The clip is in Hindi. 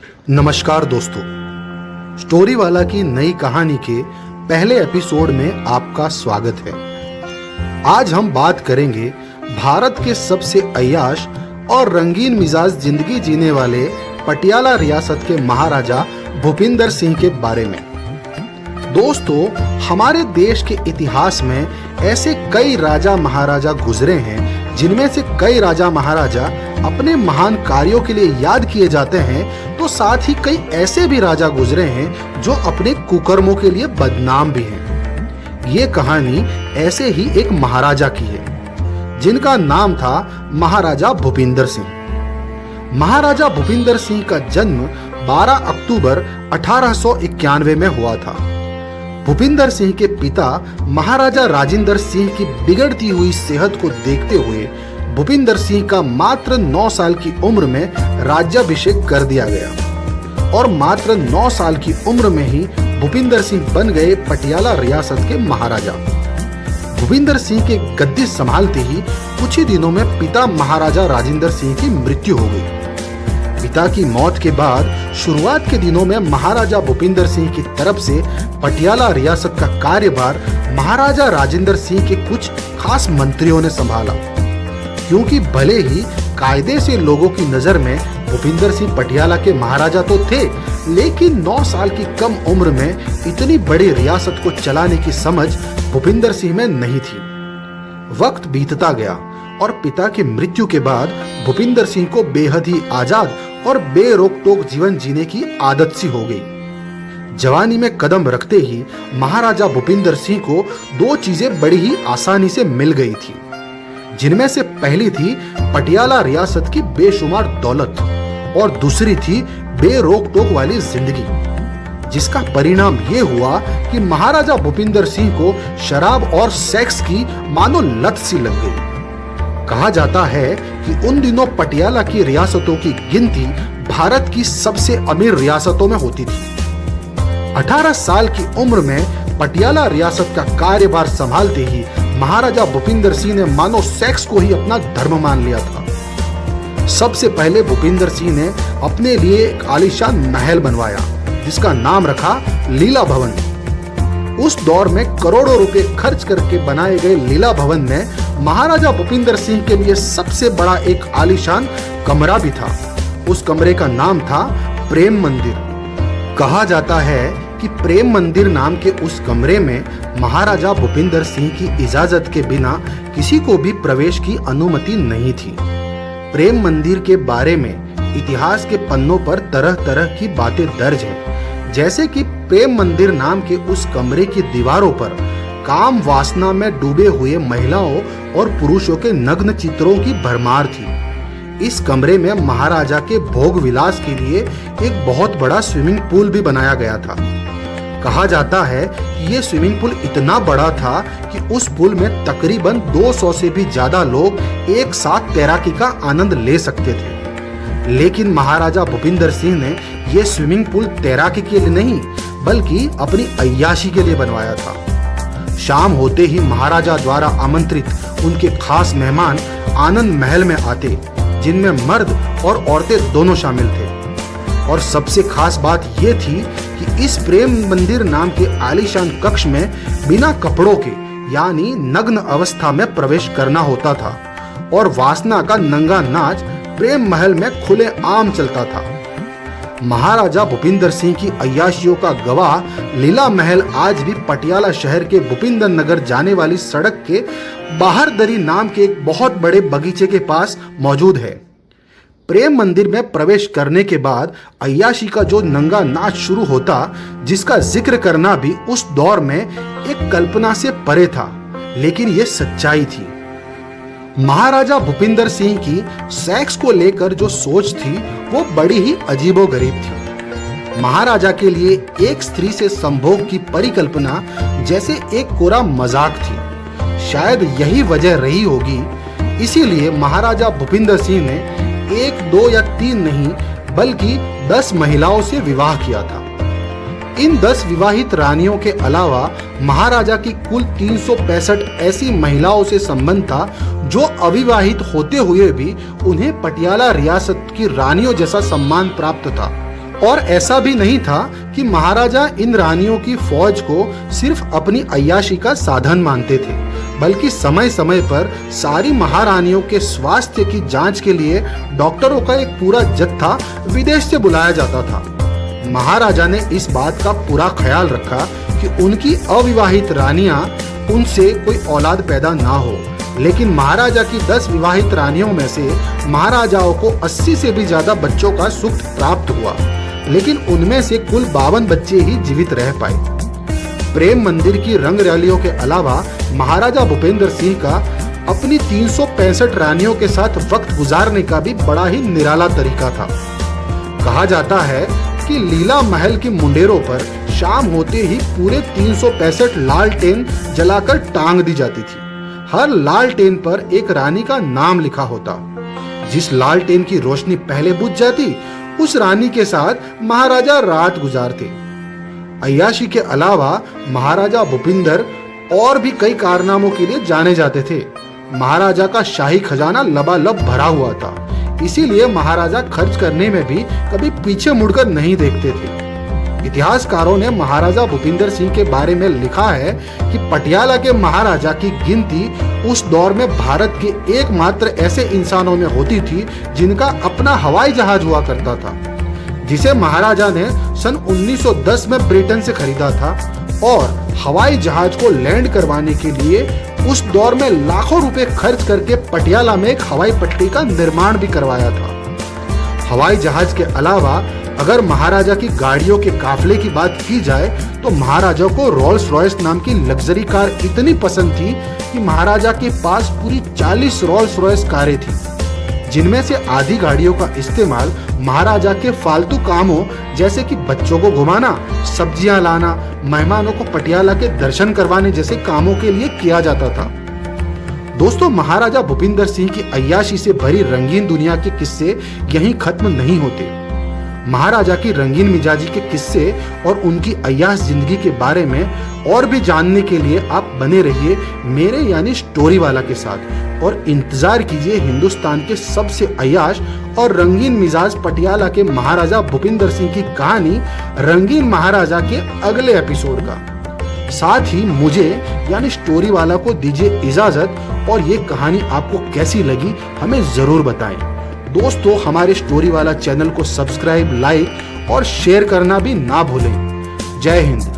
नमस्कार दोस्तों, स्टोरी वाला की नई कहानी के पहले एपिसोड में आपका स्वागत है। आज हम बात करेंगे भारत के सबसे अय्याश और रंगीन मिजाज जिंदगी जीने वाले पटियाला रियासत के महाराजा भूपिंदर सिंह के बारे में। दोस्तों, हमारे देश के इतिहास में ऐसे कई राजा महाराजा गुजरे हैं जिनमें से कई राजा महाराजा अपने महान कार्यों के लिए याद किए जाते हैं, तो साथ ही कई ऐसे भी राजा गुजरे हैं जो अपने कुकर्मों के लिए बदनाम भी हैं। ये कहानी ऐसे ही एक महाराजा की है जिनका नाम था महाराजा भूपिंदर सिंह। महाराजा भूपिंदर सिंह का जन्म 12 अक्टूबर 1891 में हुआ था। भूपिंदर सिंह के पिता महाराजा राजेंद्र सिंह की बिगड़ती हुई सेहत को देखते हुए भूपिंदर सिंह का मात्र 9 साल की उम्र में राज्याभिषेक कर दिया गया और मात्र 9 साल की उम्र में ही भूपिंदर सिंह बन गए पटियाला रियासत के महाराजा। भूपिंदर सिंह के गद्दी संभालते ही कुछ ही दिनों में पिता महाराजा राजेंद्र सिंह की मृत्यु हो गई। पिता की मौत के बाद शुरुआत के दिनों में महाराजा भूपिंदर सिंह की तरफ से पटियाला रियासत का कार्यभार महाराजा राजेंद्र सिंह के कुछ खास मंत्रियों ने संभाला, क्योंकि भले ही कायदे से लोगों की नजर में भूपिंदर सिंह पटियाला के महाराजा तो थे, लेकिन 9 साल की कम उम्र में इतनी बड़ी रियासत को चलाने की समझ भूपिंदर सिंह में नहीं थी। वक्त बीतता गया और पिता की मृत्यु के बाद भूपिंदर सिंह को बेहद ही आजाद और बेरोक टोक जीवन जीने की आदत सी हो गई। जवानी में कदम रखते ही महाराजा भूपिंदर सिंह को 2 चीजें बड़ी ही आसानी से मिल गई थी, जिनमें से पहली थी पटियाला रियासत की बेशुमार दौलत और दूसरी थी बेरोक टोक वाली जिंदगी, जिसका परिणाम ये हुआ कि महाराजा भूपिंदर सिंह को शराब और सेक्स की मानो लत सी लग गई। कहा जाता है कि उन दिनों पटियाला की रियासतों की गिनती भारत की सबसे अमीर रियासतों में होती थी। 18 साल की उम्र में पटियाला रियासत का कार्यभार संभालते ही महाराजा भूपिंदर सिंह ने मानो सेक्स को ही अपना धर्म मान लिया था। सबसे पहले भूपिंदर सिंह ने अपने लिए एक आलीशान महल बनवाया, जिसका नाम रखा लीला भवन। उस दौर में करोड़ों रुपए खर्च करके बनाए गए लीला भवन में महाराजा भूपिंदर सिंह के लिए सबसे बड़ा एक आलीशान कमरा भी था। उस कमरे का नाम था प्रेम मंदिर। कहा जाता है कि प्रेम मंदिर नाम के उस कमरे में महाराजा भूपिंदर सिंह की इजाजत के बिना किसी को भी प्रवेश की अनुमति नहीं थी। प्रेम मंदिर के बारे में इतिहास के पन्नों पर तरह तरह की बातें दर्ज हैं, जैसे कि प्रेम मंदिर नाम के उस कमरे की दीवारों पर काम वासना में डूबे हुए महिलाओं और पुरुषों के नग्न चित्रों की भरमार थी। इस कमरे में महाराजा के भोग विलास के लिए एक बहुत बड़ा स्विमिंग पूल भी बनाया गया था। कहा जाता है कि ये स्विमिंग पूल इतना बड़ा था कि उस पूल में तकरीबन 200 से भी ज्यादा लोग एक साथ तैराकी का आनंद ले सकते थे। लेकिन महाराजा भूपिंदर सिंह ने यह स्विमिंग पूल तैराकी के लिए नहीं, बल्कि अपनी अय्याशी के लिए बनवाया था। शाम होते ही महाराजा द्वारा आमंत्रित उनके खास मेहमान आनंद महल में आते, जिनमें मर्द और औरतें दोनों शामिल थे। और सबसे खास बात यह थी कि इस प्रेम मंदिर नाम के आलीशान कक्ष में बिना कपड़ों के यानी नग्न अवस्था में प्रवेश करना होता था और वासना का नंगा नाच प्रेम महल में खुले आम चलता था। महाराजा भूपिंदर सिंह की अय्याशियों का गवाह लीला महल आज भी पटियाला शहर के भूपिंदर नगर जाने वाली सड़क के बाहरदरी नाम के एक बहुत बड़े बगीचे के पास मौजूद है। प्रेम मंदिर में प्रवेश करने के बाद अय्याशी का जो नंगा नाच शुरू होता, जिसका जिक्र करना भी उस दौर में एक कल्पना से परे था, लेकिन यह सच्चाई थी। महाराजा भूपिंदर सिंह की सेक्स को लेकर जो सोच थी वो बड़ी ही अजीबोगरीब थी। महाराजा के लिए एक स्त्री से संभोग की परिकल्पना जैसे एक कोरा मजाक थी। शायद यही वजह रही होगी, इसीलिए महाराजा भूपिंदर सिंह ने 1, 2 या 3 नहीं बल्कि 10 महिलाओं से विवाह किया था। इन 10 विवाहित रानियों के अलावा महाराजा की कुल 365 ऐसी महिलाओं से संबंध था जो अविवाहित होते हुए भी उन्हें पटियाला रियासत की रानियों जैसा सम्मान प्राप्त था और ऐसा भी नहीं था कि महाराजा इन रानियों की फौज को सिर्फ अपनी अय्याशी का साधन मानते थे, बल्कि समय समय पर सारी महारानियों के स्वास्थ्य की जांच के लिए डॉक्टरों का एक पूरा जत्था विदेश से बुलाया जाता था। महाराजा ने इस बात का पूरा ख्याल रखा कि उनकी अविवाहित रानियां उनसे कोई औलाद पैदा ना हो, लेकिन महाराजा की 10 विवाहित रानियों में से महाराजाओं को 80 से भी ज्यादा बच्चों का सुख प्राप्त हुआ, लेकिन उनमें से कुल 52 बच्चे ही जीवित रह पाए। प्रेम मंदिर की रंग रैलियों के अलावा महाराजा भूपेंद्र सिंह का अपनी 365 रानियों के साथ वक्त गुजारने का भी बड़ा ही निराला तरीका था। कहा जाता है कि लीला महल की मुंडेरों पर शाम होते ही पूरे 365 लालटेन जलाकर टांग दी जाती थी। हर लालटेन पर एक रानी का नाम लिखा होता। जिस लालटेन की रोशनी पहले बुझ जाती, उस रानी के साथ महाराजा रात गुजारते। अय्याशी के अलावा महाराजा भूपिंदर और भी कई कारनामों के लिए जाने जाते थे। महाराजा का शाही खजाना लबालब भरा हुआ था, इसीलिए महाराजा खर्च करने में भी कभी पीछे मुड़कर नहीं देखते थे। इतिहासकारों ने महाराजा भूपिंदर सिंह के बारे में लिखा है कि पटियाला के महाराजा की गिनती उस दौर में भारत के एकमात्र ऐसे इंसानों में होती थी जिनका अपना हवाई जहाज हुआ करता था, जिसे महाराजा ने सन 1910 में ब्रिटेन से खरीदा था और हवाई जहाज को लैंड करवाने के लिए उस दौर में लाखों रुपए खर्च करके पटियाला में एक हवाई पट्टी का निर्माण भी करवाया था। हवाई जहाज के अलावा अगर महाराजा की गाड़ियों के काफले की बात की जाए तो महाराजा को रोल्स रॉयस नाम की लग्जरी कार इतनी पसंद थी कि महाराजा के पास पूरी 40 रोल्स रॉयस कारें थी, जिनमें से आधी गाड़ियों का इस्तेमाल महाराजा के फालतू कामों जैसे कि बच्चों को घुमाना, सब्जियां लाना, मेहमानों को पटियाला के दर्शन करवाने जैसे कामों के लिए किया जाता था। दोस्तों, महाराजा भूपिंदर सिंह की अय्याशी से भरी रंगीन दुनिया के किस्से यहीं खत्म नहीं होते। महाराजा की रंगीन मिजाजी के किस्से और उनकी अय्याश जिंदगी के बारे में और भी जानने के लिए आप बने रहिए मेरे यानी स्टोरी वाला के साथ और इंतजार कीजिए हिंदुस्तान के सबसे अय्याश और रंगीन मिजाज पटियाला के महाराजा भूपिंदर सिंह की कहानी रंगीन महाराजा के अगले एपिसोड का। साथ ही मुझे यानी स्टोरी वाला को दीजिए इजाजत और ये कहानी आपको कैसी लगी हमें जरूर बताएं। दोस्तों, हमारे स्टोरी वाला चैनल को सब्सक्राइब, लाइक और शेयर करना भी ना भूलें। जय हिंद।